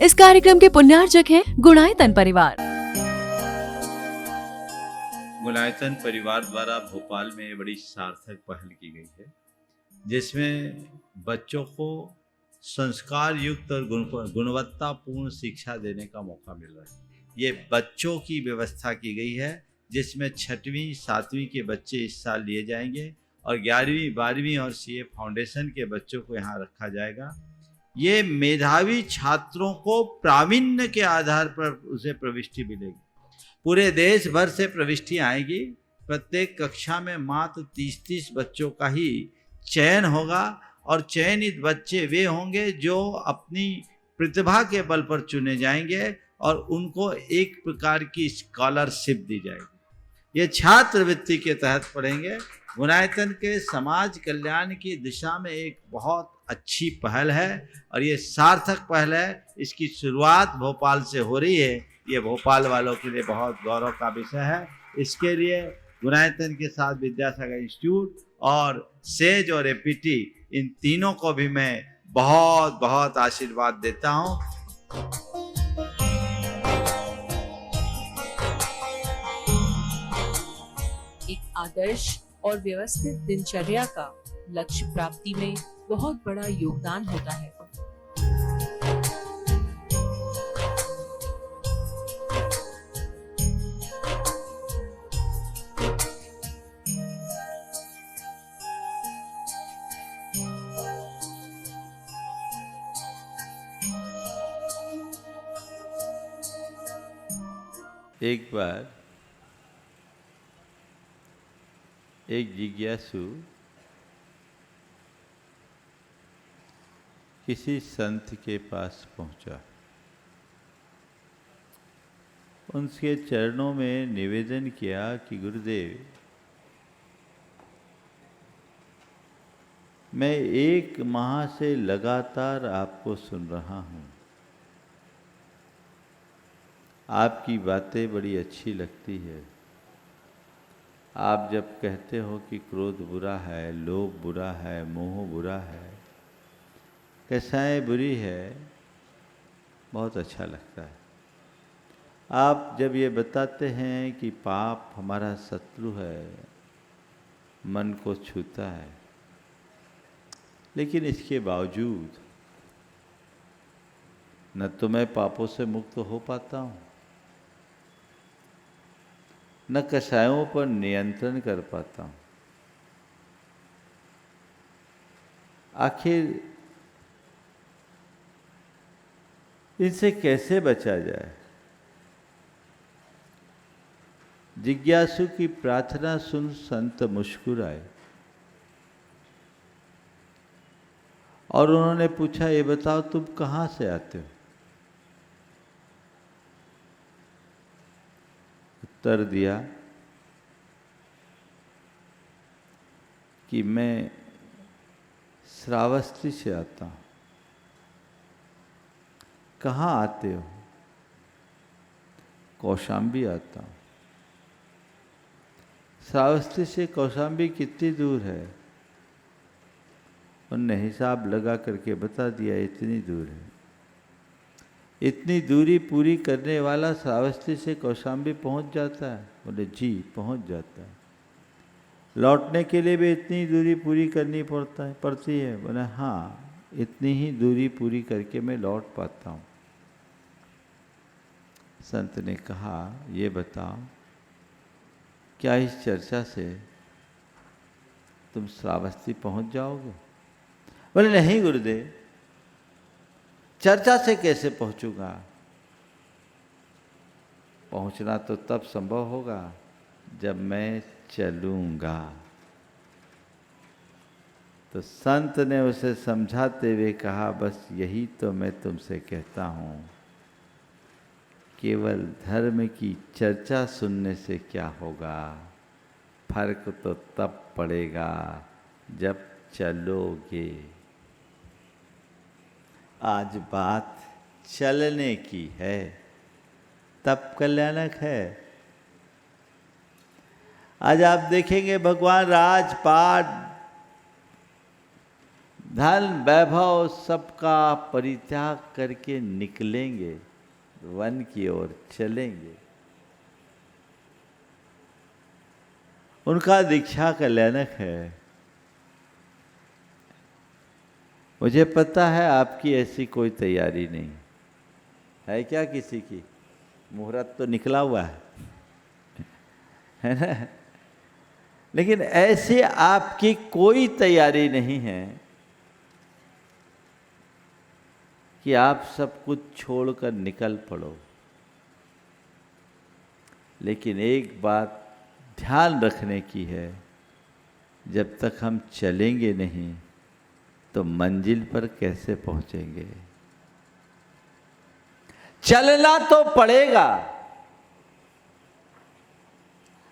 इस कार्यक्रम के पुण्यार्चक हैं गुणायतन परिवार। गुणायतन परिवार द्वारा भोपाल में बड़ी सार्थक पहल की गई है, जिसमें बच्चों को संस्कार युक्त और गुणवत्तापूर्ण शिक्षा देने का मौका मिल रहा है। ये बच्चों की व्यवस्था की गई है, जिसमें 6वीं 7वीं के बच्चे इस साल लिए जाएंगे और 11वीं 12वीं और सीए फाउंडेशन के बच्चों को यहाँ रखा जाएगा। ये मेधावी छात्रों को प्रावीण्य के आधार पर उसे प्रविष्टि मिलेगी। पूरे देश भर से प्रविष्टि आएगी। प्रत्येक कक्षा में मात्र 30-30 बच्चों का ही चयन होगा और चयनित बच्चे वे होंगे जो अपनी प्रतिभा के बल पर चुने जाएंगे और उनको एक प्रकार की स्कॉलरशिप दी जाएगी। ये छात्रवृत्ति के तहत पढ़ेंगे। गुणायतन के समाज कल्याण की दिशा में एक बहुत अच्छी पहल है और ये सार्थक पहल है। इसकी शुरुआत भोपाल से हो रही है। ये भोपाल वालों के लिए बहुत गौरव का विषय है। इसके लिए गुणायतन के साथ विद्यासागर इंस्टीट्यूट और सेज और एपीटी, इन तीनों को भी मैं बहुत बहुत आशीर्वाद देता हूँ। एक आदर्श और व्यवस्थित दिनचर्या का लक्ष्य प्राप्ति में बहुत बड़ा योगदान होता है। एक बार एक जिज्ञासु किसी संत के पास पहुंचा। उनके चरणों में निवेदन किया कि गुरुदेव, मैं 1 माह से लगातार आपको सुन रहा हूँ। आपकी बातें बड़ी अच्छी लगती है। आप जब कहते हो कि क्रोध बुरा है, लोभ बुरा है, मोह बुरा है, कैसाएँ बुरी है, बहुत अच्छा लगता है। आप जब ये बताते हैं कि पाप हमारा शत्रु है, मन को छूता है, लेकिन इसके बावजूद न तो मैं पापों से मुक्त हो पाता हूँ, न कषायों पर नियंत्रण कर पाता हूँ। आखिर इनसे कैसे बचा जाए? जिज्ञासु की प्रार्थना सुन संत मुस्कुराए और उन्होंने पूछा, ये बताओ तुम कहाँ से आते हो? उत्तर दिया कि मैं श्रावस्ती से आता हूँ। कहाँ आते हो? कौशाम्बी आता हूँ। श्रावस्ती से कौशाम्बी कितनी दूर है? उनने हिसाब लगा करके बता दिया, इतनी दूर है। इतनी दूरी पूरी करने वाला श्रावस्ती से कौशाम्बी पहुंच जाता है? बोले जी, पहुंच जाता है। लौटने के लिए भी इतनी दूरी पूरी करनी पड़ती है? बोले हाँ, इतनी ही दूरी पूरी करके मैं लौट पाता हूँ। संत ने कहा, ये बताओ, क्या इस चर्चा से तुम श्रावस्ती पहुंच जाओगे? बोले नहीं गुरुदेव, चर्चा से कैसे पहुंचूंगा? पहुंचना तो तब संभव होगा जब मैं चलूंगा। तो संत ने उसे समझाते हुए कहा, बस यही तो मैं तुमसे कहता हूं, केवल धर्म की चर्चा सुनने से क्या होगा? फर्क तो तब पड़ेगा जब चलोगे। आज बात चलने की है, तब कल्याणक है। आज आप देखेंगे भगवान राजपाट धन वैभव सबका परित्याग करके निकलेंगे, वन की ओर चलेंगे। उनका दीक्षा कल्याणक है। मुझे पता है आपकी ऐसी कोई तैयारी नहीं है। क्या किसी की? मुहूर्त तो निकला हुआ है ना? लेकिन ऐसे आपकी कोई तैयारी नहीं है कि आप सब कुछ छोड़कर निकल पड़ो। लेकिन एक बात ध्यान रखने की है, जब तक हम चलेंगे नहीं तो मंजिल पर कैसे पहुंचेंगे? चलना तो पड़ेगा।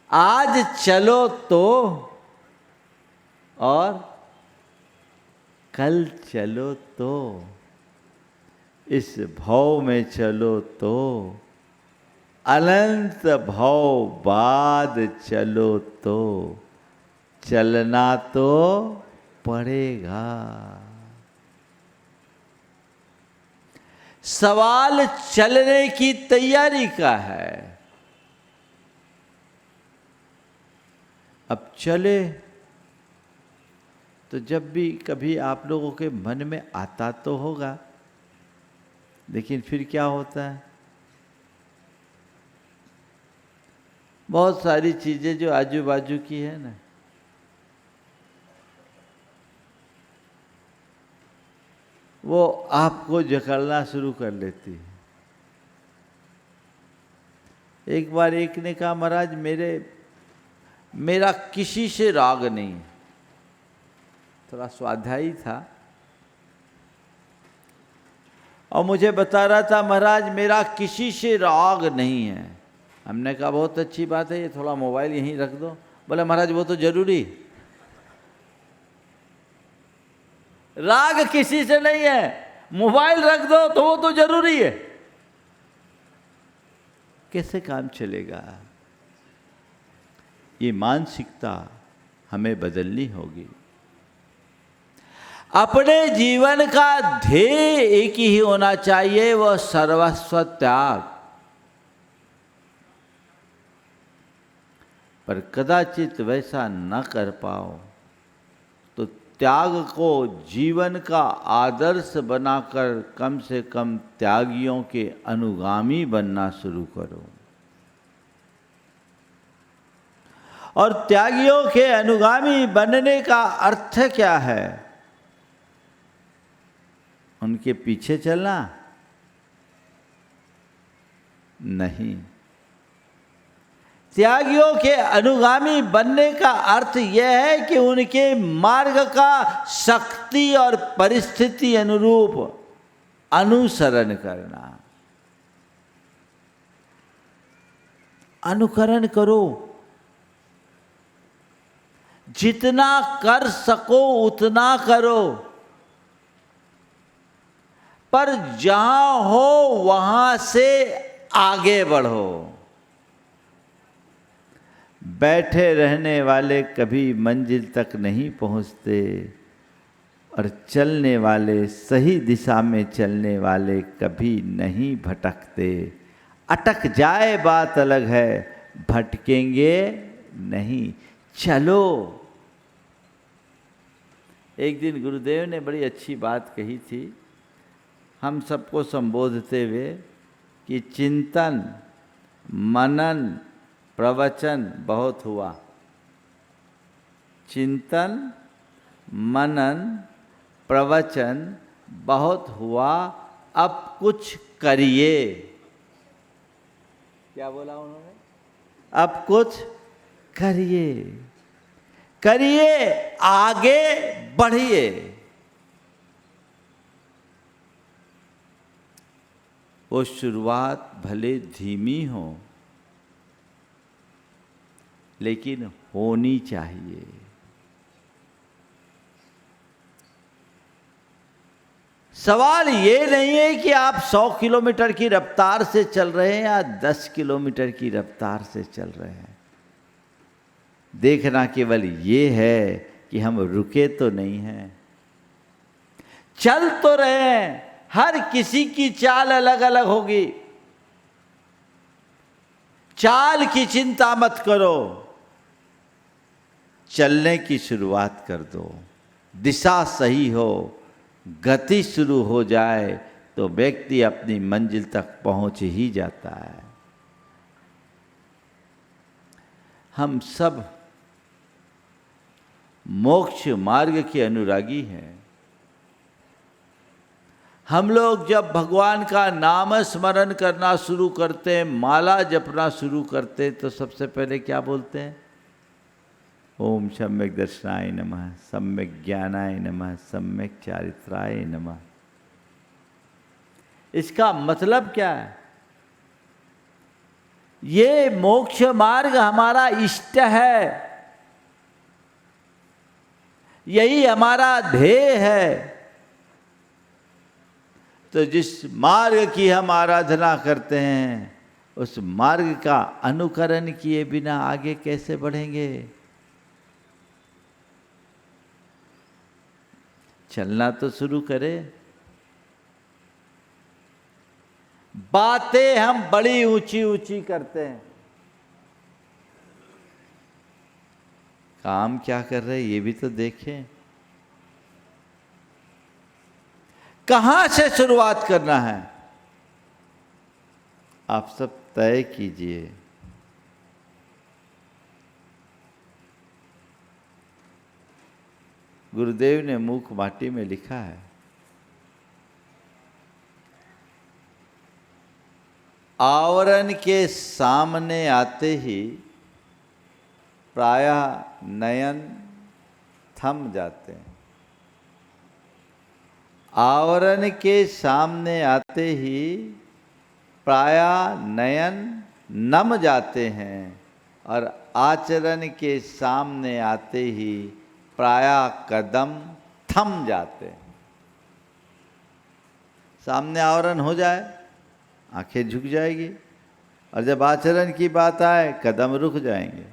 आज चलो तो और कल चलो तो, इस भव में चलो तो, अनंत भव बाद चलो तो, चलना तो पड़ेगा। सवाल चलने की तैयारी का है। अब चले तो जब भी कभी आप लोगों के मन में आता तो होगा, लेकिन फिर क्या होता है, बहुत सारी चीजें जो आजू बाजू की है ना, वो आपको जकड़ना शुरू कर लेती है। एक बार एक ने कहा, महाराज मेरा किसी से राग नहीं। थोड़ा स्वाध्यायी था और मुझे बता रहा था, महाराज मेरा किसी से राग नहीं है। हमने कहा बहुत अच्छी बात है, ये थोड़ा मोबाइल यहीं रख दो। बोले महाराज वो तो जरूरी, राग किसी से नहीं है, मोबाइल रख दो तो वो तो जरूरी है। कैसे काम चलेगा? ये मानसिकता हमें बदलनी होगी। अपने जीवन का ध्येय एक ही होना चाहिए, वह सर्वस्व त्याग। पर कदाचित वैसा न कर पाओ तो त्याग को जीवन का आदर्श बनाकर कम से कम त्यागियों के अनुगामी बनना शुरू करो। और त्यागियों के अनुगामी बनने का अर्थ क्या है? उनके पीछे चलना नहीं। त्यागियों के अनुगामी बनने का अर्थ यह है कि उनके मार्ग का शक्ति और परिस्थिति अनुरूप अनुसरण करना। अनुकरण करो, जितना कर सको उतना करो, पर जहां हो वहां से आगे बढ़ो। बैठे रहने वाले कभी मंजिल तक नहीं पहुंचते और चलने वाले, सही दिशा में चलने वाले कभी नहीं भटकते। अटक जाए बात अलग है, भटकेंगे नहीं। चलो। एक दिन गुरुदेव ने बड़ी अच्छी बात कही थी हम सबको संबोधते हुए कि चिंतन मनन प्रवचन बहुत हुआ। चिंतन मनन प्रवचन बहुत हुआ, अब कुछ करिए। क्या बोला उन्होंने? अब कुछ करिए, करिए, आगे बढ़िए। वो शुरुआत भले धीमी हो लेकिन होनी चाहिए। सवाल ये नहीं है कि आप 100 किलोमीटर की रफ्तार से चल रहे हैं या 10 किलोमीटर की रफ्तार से चल रहे हैं। देखना केवल ये है कि हम रुके तो नहीं हैं, चल तो रहे हैं, हर किसी की चाल अलग अलग होगी। चाल की चिंता मत करो, चलने की शुरुआत कर दो। दिशा सही हो, गति शुरू हो जाए तो व्यक्ति अपनी मंजिल तक पहुंच ही जाता है। हम सब मोक्ष मार्ग के अनुरागी हैं। हम लोग जब भगवान का नाम स्मरण करना शुरू करते हैं, माला जपना शुरू करते हैं, तो सबसे पहले क्या बोलते हैं? ओम सम्यक दर्शनाय नमः, सम्यक ज्ञानाय नमः, सम्यक चारित्राय नमः। इसका मतलब क्या है? ये मोक्ष मार्ग हमारा इष्ट है, यही हमारा ध्येय है। तो जिस मार्ग की हम आराधना करते हैं, उस मार्ग का अनुकरण किए बिना आगे कैसे बढ़ेंगे? चलना तो शुरू करें। बातें हम बड़ी ऊंची ऊंची करते हैं, काम क्या कर रहे हैं ये भी तो देखें। कहां से शुरुआत करना है आप सब तय कीजिए। गुरुदेव ने मूक माटी में लिखा है, आवरण के सामने आते ही प्रायः नयन थम जाते हैं। आवरण के सामने आते ही प्रायः नयन नम जाते हैं, और आचरण के सामने आते ही प्रायः कदम थम जाते हैं। सामने आवरण हो जाए, आंखें झुक जाएगी, और जब आचरण की बात आए कदम रुक जाएंगे।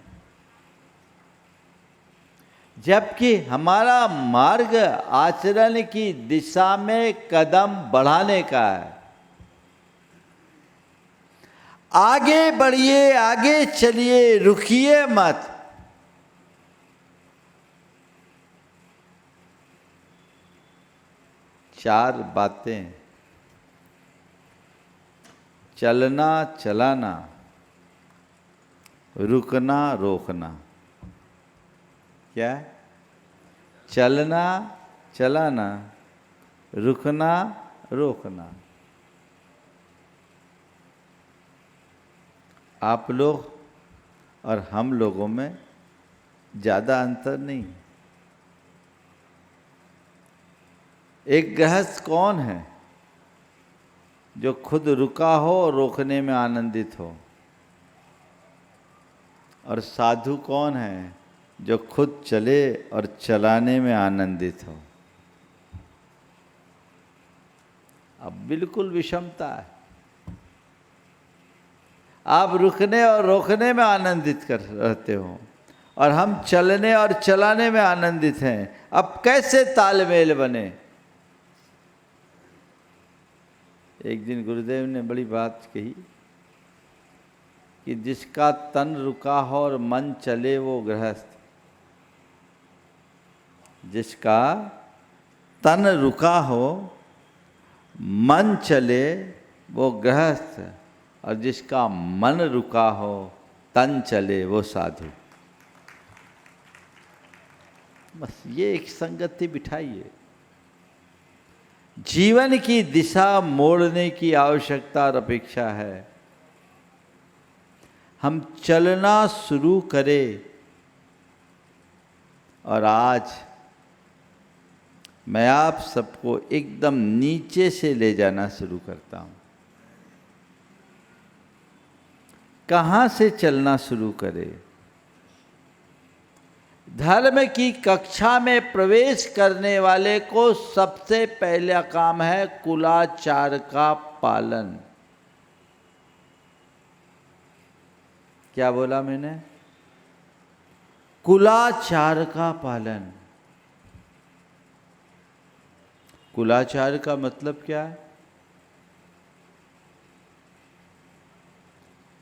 जबकि हमारा मार्ग आचरण की दिशा में कदम बढ़ाने का है। आगे बढ़िए, आगे चलिए, रुकिए मत। चार बातें: चलना, चलाना, रुकना, रोकना। क्या? चलना, चलाना, रुकना, रोकना। आप लोग और हम लोगों में ज़्यादा अंतर नहीं। एक गृहस्थ कौन है जो खुद रुका हो और रोकने में आनंदित हो? और साधु कौन है जो खुद चले और चलाने में आनंदित हो? अब बिल्कुल विषमता है। आप रुकने और रोकने में आनंदित कर रहते हो, और हम चलने और चलाने में आनंदित हैं। अब कैसे तालमेल बने? एक दिन गुरुदेव ने बड़ी बात कही कि जिसका तन रुका हो और मन चले वो गृहस्थ। जिसका तन रुका हो, मन चले वो गृहस्थ, और जिसका मन रुका हो, तन चले वो साधु। बस ये एक संगति बिठाइए। जीवन की दिशा मोड़ने की आवश्यकता और अपेक्षा है। हम चलना शुरू करें। और आज मैं आप सबको एकदम नीचे से ले जाना शुरू करता हूं। कहां से चलना शुरू करें? धर्म की कक्षा में प्रवेश करने वाले को सबसे पहला काम है कुलाचार का पालन। क्या बोला मैंने? कुलाचार का पालन। कुलाचार का मतलब क्या है?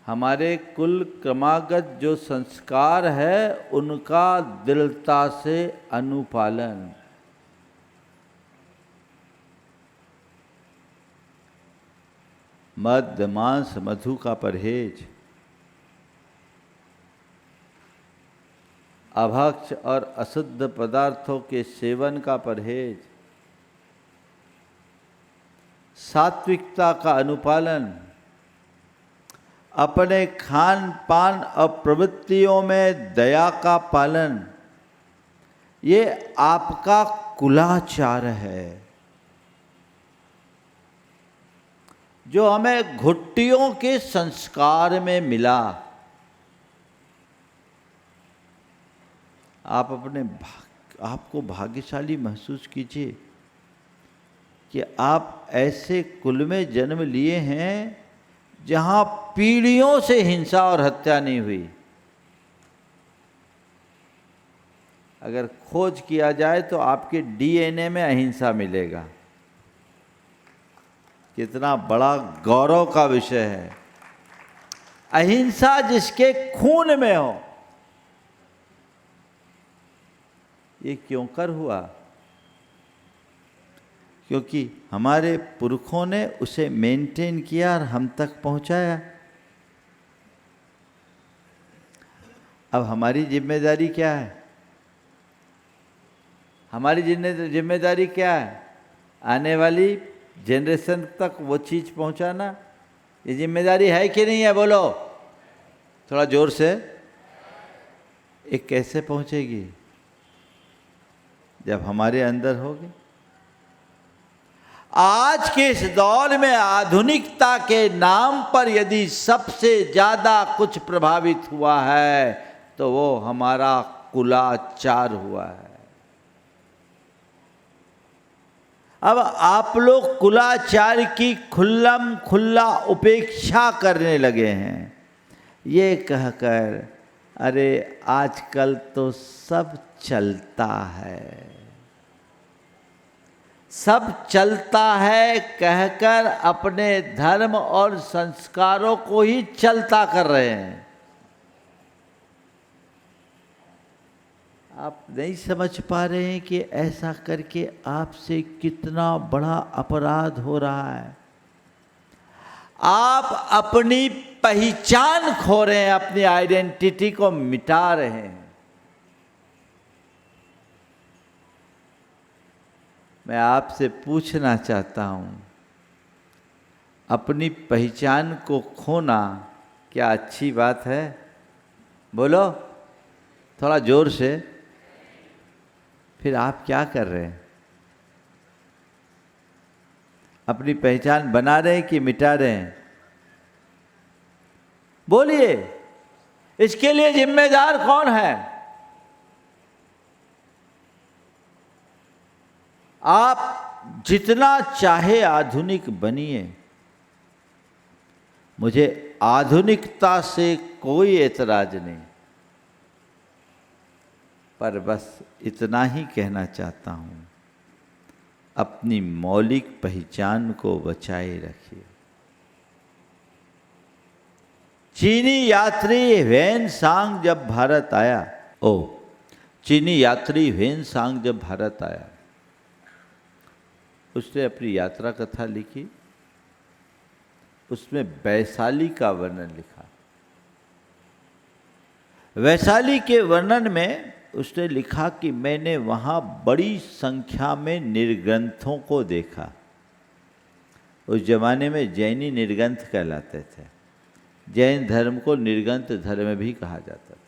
हमारे कुल क्रमागत जो संस्कार है उनका दृढ़ता से अनुपालन। मद मांस मधु का परहेज, अभक्ष और अशुद्ध पदार्थों के सेवन का परहेज, सात्विकता का अनुपालन, अपने खान पान और प्रवृत्तियों में दया का पालन, ये आपका कुलाचार है, जो हमें घुट्टियों के संस्कार में मिला। आप आपको भाग्यशाली महसूस कीजिए कि आप ऐसे कुल में जन्म लिए हैं जहां पीढ़ियों से हिंसा और हत्या नहीं हुई। अगर खोज किया जाए तो आपके डीएनए में अहिंसा मिलेगा। कितना बड़ा गौरव का विषय है। अहिंसा जिसके खून में हो। ये क्यों कर हुआ? क्योंकि हमारे पुरखों ने उसे मेंटेन किया और हम तक पहुंचाया। अब हमारी जिम्मेदारी क्या है? हमारी जिम्मेदारी क्या है? आने वाली जनरेशन तक वो चीज़ पहुंचाना। ये जिम्मेदारी है कि नहीं है? बोलो थोड़ा जोर से। ये कैसे पहुंचेगी? जब हमारे अंदर होगी। आज के इस दौर में आधुनिकता के नाम पर यदि सबसे ज्यादा कुछ प्रभावित हुआ है तो वो हमारा कुलाचार हुआ है। अब आप लोग कुलाचार की खुल्लम खुल्ला उपेक्षा करने लगे हैं, ये कहकर अरे आजकल तो सब चलता है, सब चलता है कहकर अपने धर्म और संस्कारों को ही चलता कर रहे हैं। आप नहीं समझ पा रहे हैं कि ऐसा करके आपसे कितना बड़ा अपराध हो रहा है। आप अपनी पहचान खो रहे हैं, अपनी आइडेंटिटी को मिटा रहे हैं। मैं आपसे पूछना चाहता हूं, अपनी पहचान को खोना क्या अच्छी बात है? बोलो थोड़ा जोर से। फिर आप क्या कर रहे हैं? अपनी पहचान बना रहे हैं कि मिटा रहे हैं? बोलिए, इसके लिए जिम्मेदार कौन है? आप जितना चाहे आधुनिक बनिए, मुझे आधुनिकता से कोई एतराज नहीं, पर बस इतना ही कहना चाहता हूं, अपनी मौलिक पहचान को बचाए रखिए। चीनी यात्री ह्वेन-सांग जब भारत आया, चीनी यात्री ह्वेन-सांग जब भारत आया, उसने अपनी यात्रा कथा लिखी। उसमें वैशाली का वर्णन लिखा। वैशाली के वर्णन में उसने लिखा कि मैंने वहाँ बड़ी संख्या में निर्ग्रंथों को देखा। उस जमाने में जैनी निर्ग्रंथ कहलाते थे। जैन धर्म को निर्ग्रंथ धर्म भी कहा जाता था।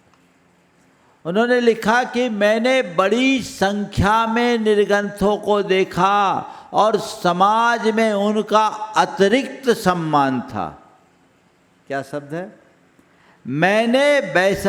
उन्होंने लिखा कि मैंने बड़ी संख्या में निर्ग्रंथों को देखा और समाज में उनका अतिरिक्त सम्मान था। क्या शब्द है? मैंने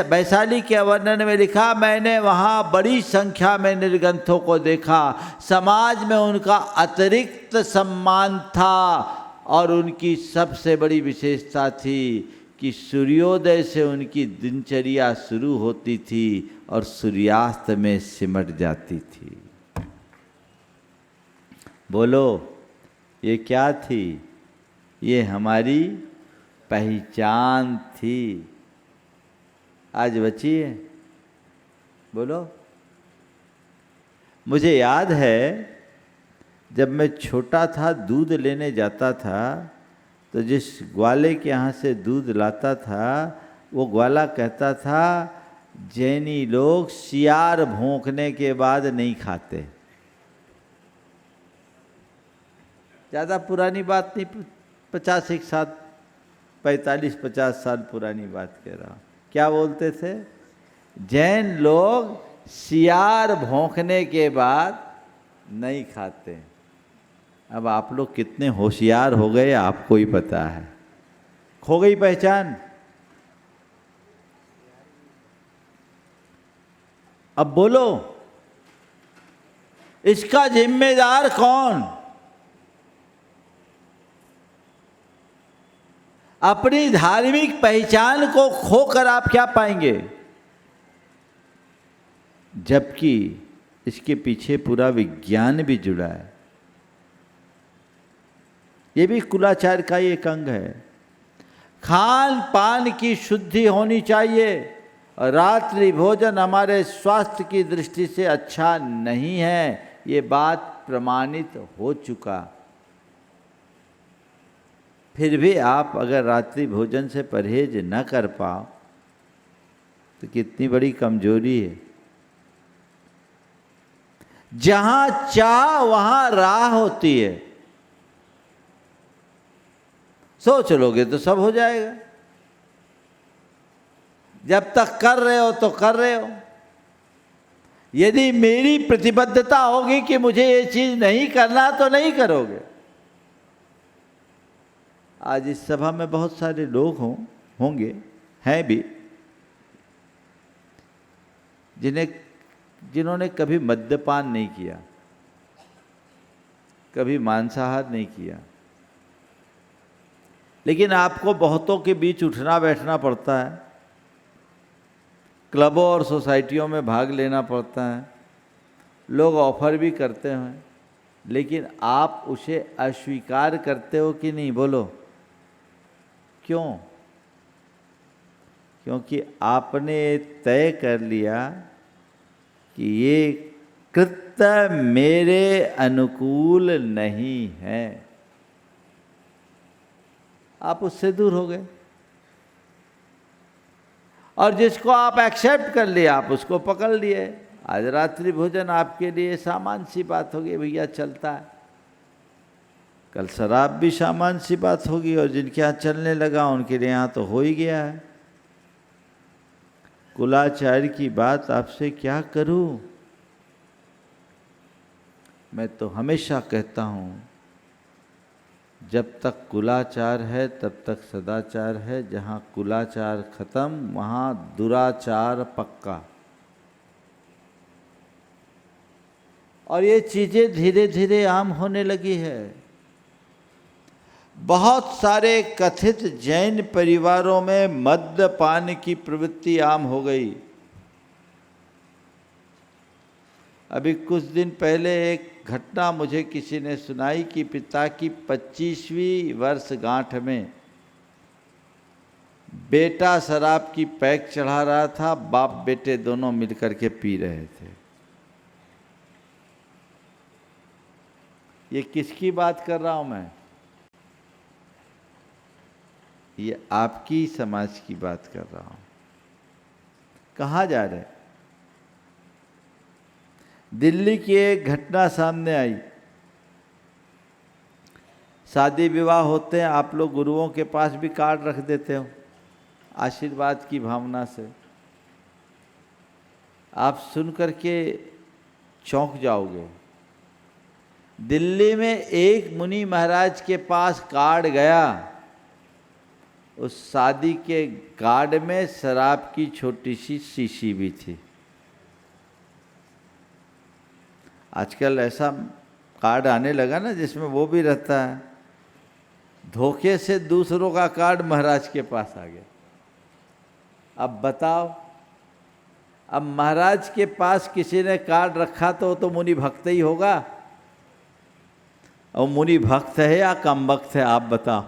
वैशाली के वर्णन में लिखा, मैंने वहाँ बड़ी संख्या में निर्ग्रंथों को देखा, समाज में उनका अतिरिक्त सम्मान था और उनकी सबसे बड़ी विशेषता थी कि सूर्योदय से उनकी दिनचर्या शुरू होती थी और सूर्यास्त में सिमट जाती थी। बोलो, ये क्या थी? ये हमारी पहचान थी। आज बची है? बोलो। मुझे याद है जब मैं छोटा था, दूध लेने जाता था, तो जिस ग्वाले के यहाँ से दूध लाता था, वो ग्वाला कहता था, जैनी लोग सियार भोंकने के बाद नहीं खाते। ज़्यादा पुरानी बात नहीं, 50 साल 45-50 साल पुरानी बात कह रहा हूँ। क्या बोलते थे? जैन लोग सियार भौंकने के बाद नहीं खाते। अब आप लोग कितने होशियार हो गए आपको ही पता है। खो गई पहचान। अब बोलो, इसका जिम्मेदार कौन? अपनी धार्मिक पहचान को खोकर आप क्या पाएंगे? जबकि इसके पीछे पूरा विज्ञान भी जुड़ा है। ये भी कुलाचार का एक अंग है। खान पान की शुद्धि होनी चाहिए। और रात्रि भोजन हमारे स्वास्थ्य की दृष्टि से अच्छा नहीं है, ये बात प्रमाणित हो चुका। फिर भी आप अगर रात्रि भोजन से परहेज न कर पाओ तो कितनी बड़ी कमजोरी है। जहां चाह वहां राह होती है। सोच लोगे तो सब हो जाएगा। जब तक कर रहे हो तो कर रहे हो। यदि मेरी प्रतिबद्धता होगी कि मुझे ये चीज नहीं करना, तो नहीं करोगे। आज इस सभा में बहुत सारे लोग होंगे, हैं भी, जिन्होंने कभी मद्यपान नहीं किया, कभी मांसाहार नहीं किया, लेकिन आपको बहुतों के बीच उठना बैठना पड़ता है, क्लबों और सोसाइटियों में भाग लेना पड़ता है, लोग ऑफर भी करते हैं, लेकिन आप उसे अस्वीकार करते हो कि नहीं? बोलो क्यों? क्योंकि आपने तय कर लिया कि ये कृत्य मेरे अनुकूल नहीं है। आप उससे दूर हो गए। और जिसको आप एक्सेप्ट कर लिए, आप उसको पकड़ लिए। आज रात्रि भोजन आपके लिए सामान्य सी बात होगी, भैया चलता है। कल शराब भी सामान्य सी बात होगी, और जिनके यहाँ चलने लगा उनके लिए यहाँ तो हो ही गया है। कुलाचार की बात आपसे क्या करूं? मैं तो हमेशा कहता हूँ, जब तक कुलाचार है तब तक सदाचार है। जहाँ कुलाचार खत्म वहाँ दुराचार पक्का। और ये चीज़ें धीरे धीरे आम होने लगी है। बहुत सारे कथित जैन परिवारों में मद्यपान की प्रवृत्ति आम हो गई। अभी कुछ दिन पहले एक घटना मुझे किसी ने सुनाई कि पिता की 25वीं वर्षगांठ में बेटा शराब की पैक चढ़ा रहा था, बाप बेटे दोनों मिलकर के पी रहे थे। ये किसकी बात कर रहा हूं मैं? ये आपकी समाज की बात कर रहा हूं। कहाँ जा रहे? दिल्ली की एक घटना सामने आई। शादी विवाह होते हैं, आप लोग गुरुओं के पास भी कार्ड रख देते हो आशीर्वाद की भावना से। आप सुन करके चौंक जाओगे। दिल्ली में एक मुनि महाराज के पास कार्ड गया। उस शादी के कार्ड में शराब की छोटी सी शीशी भी थी। आजकल ऐसा कार्ड आने लगा ना जिसमें वो भी रहता है। धोखे से दूसरों का कार्ड महाराज के पास आ गया। अब बताओ, अब महाराज के पास किसी ने कार्ड रखा तो मुनि भक्त ही होगा। और मुनि भक्त है या कम भक्त है, आप बताओ,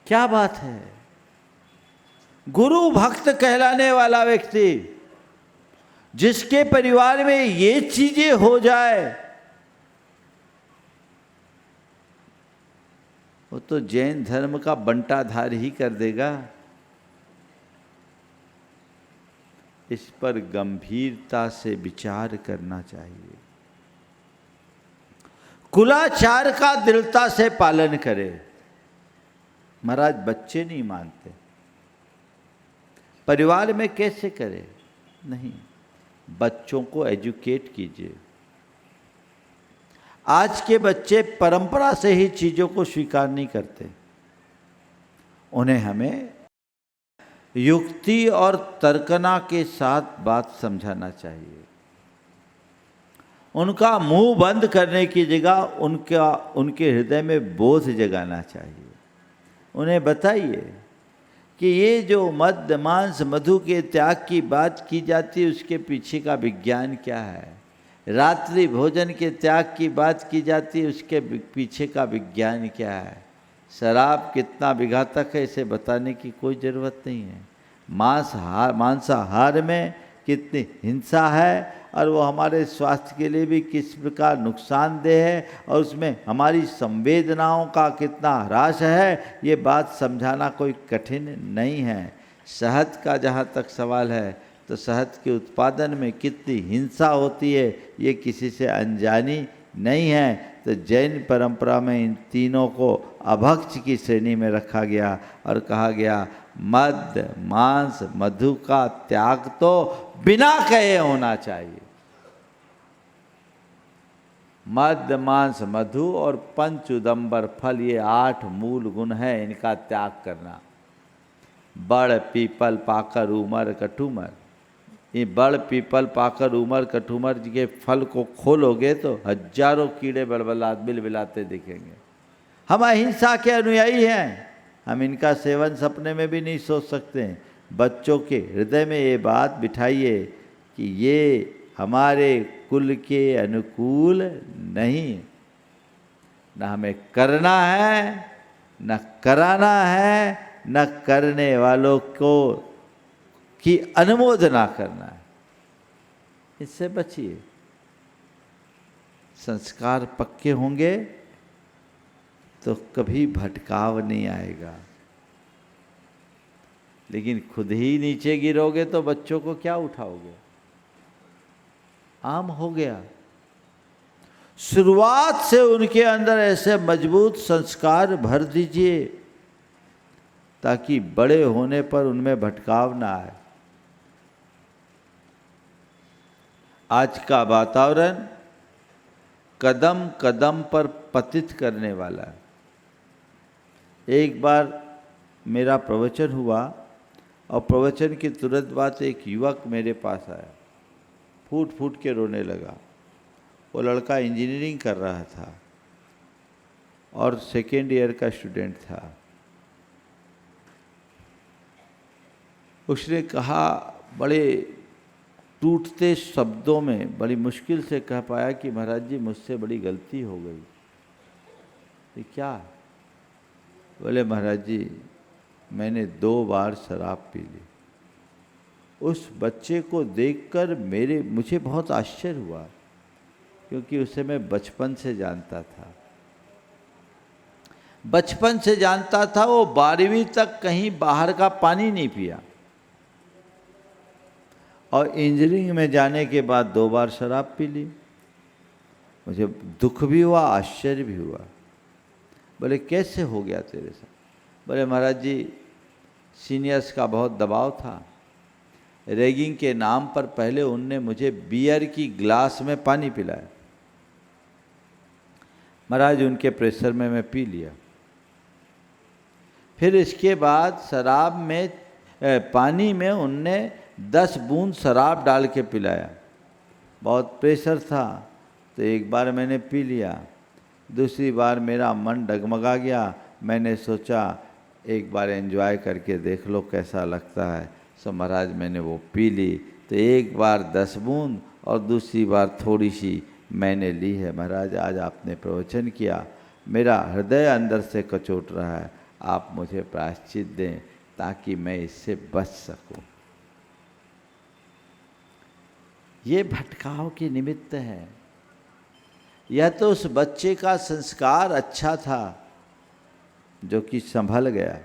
क्या बात है। गुरु भक्त कहलाने वाला व्यक्ति जिसके परिवार में ये चीजें हो जाए, वो तो जैन धर्म का बंटाधार ही कर देगा। इस पर गंभीरता से विचार करना चाहिए। कुलाचार का दृढ़ता से पालन करे। महाराज बच्चे नहीं मानते, परिवार में कैसे करे? नहीं, बच्चों को एजुकेट कीजिए। आज के बच्चे परंपरा से ही चीजों को स्वीकार नहीं करते। उन्हें हमें युक्ति और तर्कना के साथ बात समझाना चाहिए। उनका मुंह बंद करने की जगह उनके हृदय में बोध जगाना चाहिए। उन्हें बताइए कि ये जो मद्य मांस मधु के त्याग की बात की जाती है, उसके पीछे का विज्ञान क्या है। रात्रि भोजन के त्याग की बात की जाती है, उसके पीछे का विज्ञान क्या है। शराब कितना विघातक है, इसे बताने की कोई ज़रूरत नहीं है। मांसाहार में कितनी हिंसा है और वो हमारे स्वास्थ्य के लिए भी किस प्रकार नुकसानदेह है, और उसमें हमारी संवेदनाओं का कितना ह्रास है, ये बात समझाना कोई कठिन नहीं है। शहद का जहाँ तक सवाल है, तो शहद के उत्पादन में कितनी हिंसा होती है, ये किसी से अनजानी नहीं है। तो जैन परंपरा में इन तीनों को अभक्ष की श्रेणी में रखा गया और कहा गया मद्य मांस मधु का त्याग तो बिना कहे होना चाहिए। मद्य मांस मधु और पंच उदंबर फल, ये 8 मूल गुण है, इनका त्याग करना। बड़ पीपल पाकर उमर कटुमर, ये बड़ पीपल पाकर उमर कटुमर के फल को खोलोगे तो हजारों कीड़े बिलबिलाते दिखेंगे। हम अहिंसा के अनुयायी हैं, हम इनका सेवन सपने में भी नहीं सोच सकते। बच्चों के हृदय में ये बात बिठाइए कि ये हमारे कुल के अनुकूल नहीं, न हमें करना है न कराना है, न करने वालों को की अनुमोदना करना है। इससे बचिए। संस्कार पक्के होंगे तो कभी भटकाव नहीं आएगा। लेकिन खुद ही नीचे गिरोगे तो बच्चों को क्या उठाओगे? आम हो गया। शुरुआत से उनके अंदर ऐसे मजबूत संस्कार भर दीजिए ताकि बड़े होने पर उनमें भटकाव ना आए। आज का वातावरण कदम कदम पर पतित करने वाला है। एक बार मेरा प्रवचन हुआ और प्रवचन के तुरंत बाद एक युवक मेरे पास आया, फूट फूट के रोने लगा। वो लड़का इंजीनियरिंग कर रहा था और 2nd ईयर का स्टूडेंट था। उसने कहा, बड़े टूटते शब्दों में बड़ी मुश्किल से कह पाया कि महाराज जी मुझसे बड़ी गलती हो गई। ये क्या? बोले महाराज जी मैंने 2 बार शराब पी ली। उस बच्चे को देखकर मुझे बहुत आश्चर्य हुआ, क्योंकि उसे मैं बचपन से जानता था। बचपन से जानता था। वो 12वीं तक कहीं बाहर का पानी नहीं पिया और इंजीनियरिंग में जाने के बाद 2 बार शराब पी ली। मुझे दुख भी हुआ, आश्चर्य भी हुआ। बोले कैसे हो गया तेरे साथ? बोले महाराज जी सीनियर्स का बहुत दबाव था। रैगिंग के नाम पर पहले उनने मुझे बियर की ग्लास में पानी पिलाया। महाराज उनके प्रेशर में मैं पी लिया। फिर इसके बाद शराब में पानी में उनने 10 बूंद शराब डाल के पिलाया। बहुत प्रेशर था तो एक बार मैंने पी लिया। दूसरी बार मेरा मन डगमगा गया। मैंने सोचा एक बार एंजॉय करके देख लो कैसा लगता है। सो महाराज मैंने वो पी ली। तो एक बार 10 बूंद और दूसरी बार थोड़ी सी मैंने ली है। महाराज आज आपने प्रवचन किया, मेरा हृदय अंदर से कचोट रहा है, आप मुझे प्रायश्चित दें ताकि मैं इससे बच सकूं। ये भटकाव के निमित्त है। यह तो उस बच्चे का संस्कार अच्छा था जो कि संभल गया,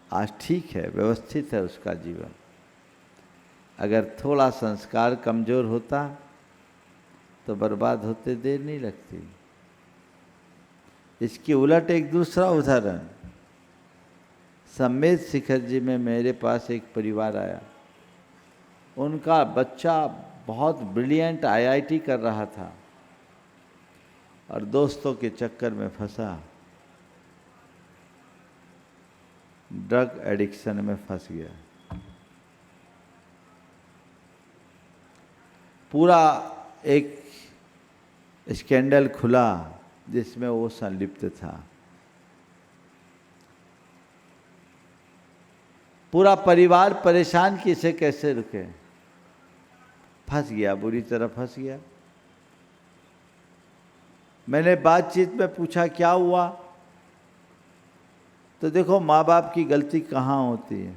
आज ठीक है, व्यवस्थित है उसका जीवन। अगर थोड़ा संस्कार कमजोर होता तो बर्बाद होते देर नहीं लगती। इसकी उलट एक दूसरा उदाहरण, सम्मेद शिखर जी में मेरे पास एक परिवार आया, उनका बच्चा बहुत ब्रिलियंट IIT कर रहा था और दोस्तों के चक्कर में फंसा, ड्रग एडिक्शन में फंस गया। पूरा एक स्कैंडल खुला जिसमें वो संलिप्त था। पूरा परिवार परेशान कि इसे कैसे रुके, फंस गया, बुरी तरह फंस गया। मैंने बातचीत में पूछा क्या हुआ, तो देखो माँ बाप की गलती कहाँ होती है।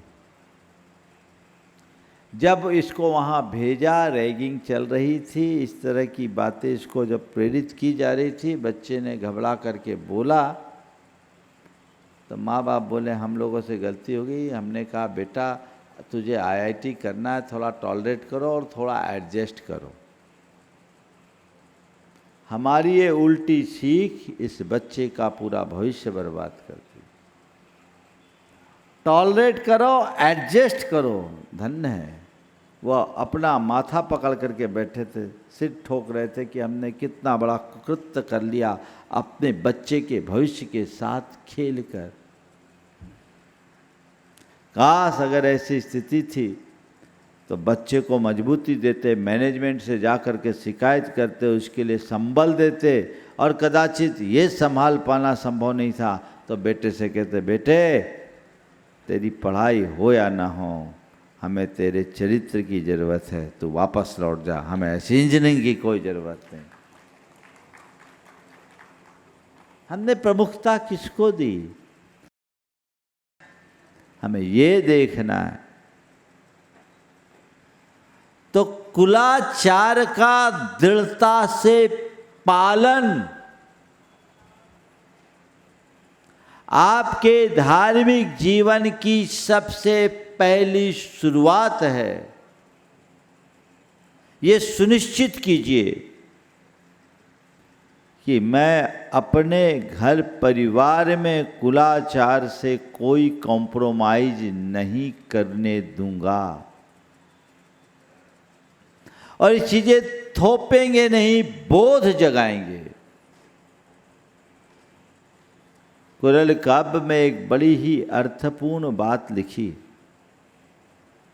जब इसको वहाँ भेजा, रैगिंग चल रही थी, इस तरह की बातें इसको जब प्रेरित की जा रही थी, बच्चे ने घबरा करके बोला तो माँ बाप बोले हम लोगों से गलती हो गई। हमने कहा बेटा तुझे IIT करना है, थोड़ा टॉलरेट करो और थोड़ा एडजस्ट करो। हमारी ये उल्टी सीख इस बच्चे का पूरा भविष्य बर्बाद करती। टॉलरेट करो, एडजस्ट करो। धन्य है वह अपना माथा पकड़ करके बैठे थे, सिर ठोक रहे थे कि हमने कितना बड़ा कुकृत्य कर लिया अपने बच्चे के भविष्य के साथ खेल कर। काश अगर ऐसी स्थिति थी तो बच्चे को मजबूती देते, मैनेजमेंट से जा कर के शिकायत करते, उसके लिए संबल देते, और कदाचित ये संभाल पाना संभव नहीं था तो बेटे से कहते बेटे तेरी पढ़ाई हो या ना हो, हमें तेरे चरित्र की ज़रूरत है, तू वापस लौट जा, हमें ऐसी इंजीनियरिंग की कोई ज़रूरत नहीं। हमने प्रमुखता किसको दी? हमें ये देखना है। तो कुलाचार का दृढ़ता से पालन आपके धार्मिक जीवन की सबसे पहली शुरुआत है। ये सुनिश्चित कीजिए कि मैं अपने घर परिवार में कुलाचार से कोई कॉम्प्रोमाइज नहीं करने दूंगा, और ये चीजें थोपेंगे नहीं, बोध जगाएंगे। कुरल काव्य में एक बड़ी ही अर्थपूर्ण बात लिखी।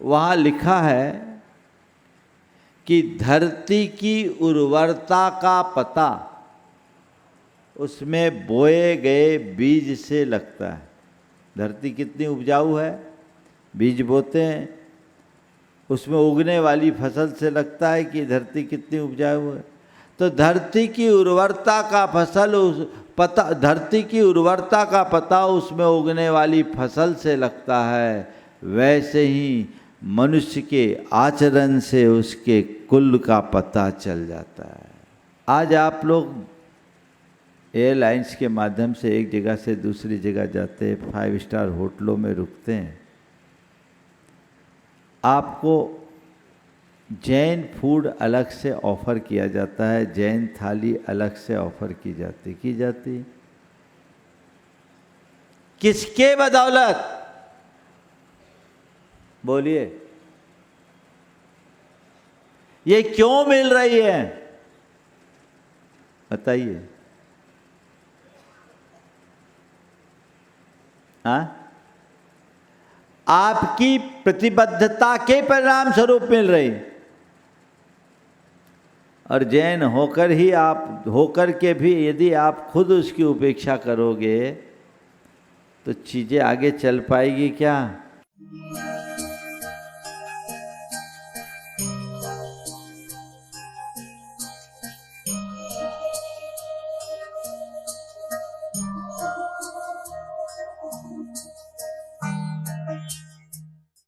वहाँ लिखा है कि धरती की उर्वरता का पता उसमें बोए गए बीज से लगता है। धरती कितनी उपजाऊ है, बीज बोते हैं, उसमें उगने वाली फसल से लगता है कि धरती कितनी उपजाऊ है। तो धरती की उर्वरता का धरती की उर्वरता का पता उसमें उगने वाली फसल से लगता है। वैसे ही मनुष्य के आचरण से उसके कुल का पता चल जाता है। आज आप लोग एयरलाइंस के माध्यम से एक जगह से दूसरी जगह जाते हैं, 5 स्टार होटलों में रुकते हैं, आपको जैन फूड अलग से ऑफ़र किया जाता है, जैन थाली अलग से ऑफ़र की जाती। किसके बदौलत? बोलिए, ये क्यों मिल रही है? बताइए। हाँ, आपकी प्रतिबद्धता के परिणाम स्वरूप मिल रही। और जैन होकर के भी यदि आप खुद उसकी उपेक्षा करोगे तो चीजें आगे चल पाएगी क्या?